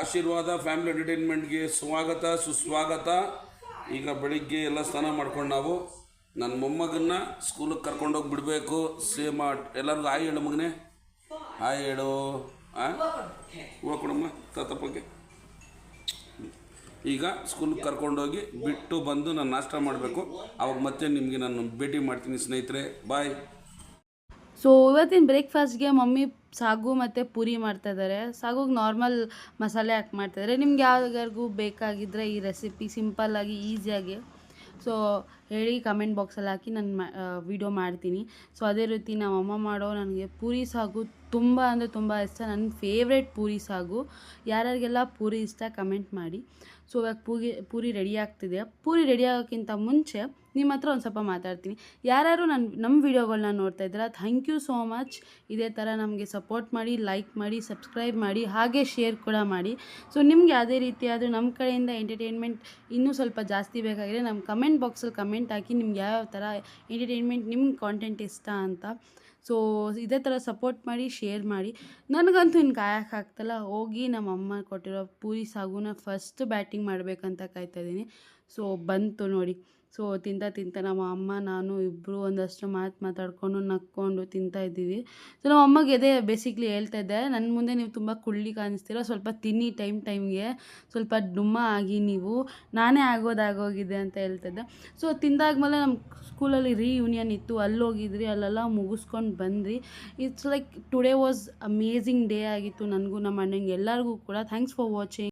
ಆಶೀರ್ವಾದ ಫ್ಯಾಮಿಲಿ ಎಂಟರ್ಟೈನ್ಮೆಂಟ್ಗೆ ಸ್ವಾಗತ ಸುಸ್ವಾಗತ. ಈಗ ಬೆಳಿಗ್ಗೆ ಎಲ್ಲ ಸ್ನಾನ ಮಾಡ್ಕೊಂಡು ನಾವು ನನ್ನ ಮೊಮ್ಮಗನ್ನ ಸ್ಕೂಲಿಗೆ ಕರ್ಕೊಂಡೋಗಿ ಬಿಡಬೇಕು. ಸೇಮ್ ಎಲ್ಲರಿಗೂ ಆಯ್ ಹೇಳು ಮಗನೇ, ಆಯ್ ಹೇಳು. ಹೂವು ಕೊಡಮ್ಮ ತಾತಪ್ಪಗೆ. ಈಗ ಸ್ಕೂಲಿಗೆ ಕರ್ಕೊಂಡೋಗಿ ಬಿಟ್ಟು ಬಂದು ನಾನು ನಾಷ್ಟ ಮಾಡಬೇಕು. ಅವಾಗ ಮತ್ತೆ ನಿಮಗೆ ನಾನು ಭೇಟಿ ಮಾಡ್ತೀನಿ ಸ್ನೇಹಿತರೆ. ಬಾಯ್. ಸೊ ಇವತ್ತಿನ ಬ್ರೇಕ್ಫಾಸ್ಟ್ಗೆ ಮಮ್ಮಿ ಸಾಗು ಮತ್ತು ಪೂರಿ ಮಾಡ್ತಾಯಿದ್ದಾರೆ. ಸಾಗುಗೆ ನಾರ್ಮಲ್ ಮಸಾಲೆ ಹಾಕಿ ಮಾಡ್ತಾಯಿದ್ದಾರೆ. ನಿಮ್ಗೆ ಯಾವ್ದಾರಿಗೂ ಬೇಕಾಗಿದ್ದರೆ ಈ ರೆಸಿಪಿ ಸಿಂಪಲ್ಲಾಗಿ ಈಸಿಯಾಗಿ ಸೊ ಹೇಳಿ ಕಮೆಂಟ್ ಬಾಕ್ಸಲ್ಲಿ ಹಾಕಿ ನಾನು ವಿಡಿಯೋ ಮಾಡ್ತೀನಿ. ಸೊ ಅದೇ ರೀತಿ ನಮ್ಮಮ್ಮ ಮಾಡೋ ನನಗೆ ಪೂರಿ ಸಾಗು ತುಂಬ ಅಂದರೆ ತುಂಬ ಇಷ್ಟ. ನನ್ನ ಫೇವ್ರೆಟ್ ಪೂರಿ ಸಾಗು. ಯಾರ್ಯಾರಿಗೆಲ್ಲ ಪೂರಿ ಇಷ್ಟ ಕಮೆಂಟ್ ಮಾಡಿ. ಸೊ ಇವಾಗ ಪೂರಿ ರೆಡಿ ಆಗ್ತಿದೆ. ಪೂರಿ ರೆಡಿ ಆಗೋಕ್ಕಿಂತ ಮುಂಚೆ ನಿಮ್ಮ ಹತ್ರ ಒಂದು ಸ್ವಲ್ಪ ಮಾತಾಡ್ತೀನಿ. ಯಾರ್ಯಾರು ನಮ್ಮ ವೀಡಿಯೋಗಳನ್ನ ನೋಡ್ತಾ ಇದ್ದೀರಾ, ಥ್ಯಾಂಕ್ ಯು ಸೋ ಮಚ್. ಇದೇ ಥರ ನಮಗೆ ಸಪೋರ್ಟ್ ಮಾಡಿ, ಲೈಕ್ ಮಾಡಿ, ಸಬ್ಸ್ಕ್ರೈಬ್ ಮಾಡಿ, ಹಾಗೆ ಶೇರ್ ಕೂಡ ಮಾಡಿ. ಸೊ ನಿಮ್ಗೆ ಯಾವುದೇ ರೀತಿಯಾದರೂ ನಮ್ಮ ಕಡೆಯಿಂದ ಎಂಟರ್ಟೈನ್ಮೆಂಟ್ ಇನ್ನೂ ಸ್ವಲ್ಪ ಜಾಸ್ತಿ ಬೇಕಾಗಿದೆ ನಮ್ಮ ಕಮೆಂಟ್ ಬಾಕ್ಸಲ್ಲಿ ಕಮೆಂಟ್ ಹಾಕಿ. ನಿಮ್ಗೆ ಯಾವ ಥರ ಎಂಟರ್ಟೈನ್ಮೆಂಟ್ ನಿಮ್ಗೆ ಕಾಂಟೆಂಟ್ ಇಷ್ಟ ಅಂತ. ಸೊ ಇದೇ ಥರ ಸಪೋರ್ಟ್ ಮಾಡಿ, ಶೇರ್ ಮಾಡಿ. ನನಗಂತೂ ಇನ್ನು ಕಾಯೋಕ್ಕಾಗ್ತಲ್ಲ, ಹೋಗಿ ನಮ್ಮ ಅಮ್ಮ ಕೊಟ್ಟಿರೋ ಪೂರಿ ಸಾಗುನ ಫಸ್ಟ್ ಬ್ಯಾಟಿಂಗ್ ಮಾಡಬೇಕಂತ ಕಾಯ್ತಾಯಿದ್ದೀನಿ. ಸೊ ಬಂತು ನೋಡಿ. ಸೊ ತಿಂತ ನಮ್ಮ ಅಮ್ಮ ನಾನು ಇಬ್ಬರು ಒಂದಷ್ಟು ಮಾತಾಡ್ಕೊಂಡು ನಕ್ಕೊಂಡು ತಿಂತಾಯಿದ್ದೀವಿ. ಸೊ ನಮ್ಮ ಅಮ್ಮಗೆ ಅದೇ ಬೇಸಿಕ್ಲಿ ಹೇಳ್ತಾ ಇದ್ದೆ, ನನ್ನ ಮುಂದೆ ನೀವು ತುಂಬ ಕುಳ್ಳಿ ಕಾಣಿಸ್ತೀರ, ಸ್ವಲ್ಪ ತಿನ್ನಿ ಟೈಮ್ಗೆ, ಸ್ವಲ್ಪ ಡುಮ್ಮ ಆಗಿ ನೀವು, ನಾನೇ ಆಗೋಗಿದೆ ಅಂತ ಹೇಳ್ತಿದ್ದೆ. ಸೊ ತಿಂದಾದ್ಮೇಲೆ ನಮ್ಮ ಸ್ಕೂಲಲ್ಲಿ ರಿಯೂನಿಯನ್ ಇತ್ತು, ಅಲ್ಲಿ ಹೋಗಿದ್ರಿ, ಅಲ್ಲೆಲ್ಲ ಮುಗಿಸ್ಕೊಂಡು ಬಂದ್ರಿ. It's like today was amazing day ಆಗಿತ್ತು ನನಗೂ, ನಮ್ಮ ಅಣ್ಣಂಗೆ ಎಲ್ಲರಿಗೂ ಕೂಡ. Thanks for watching.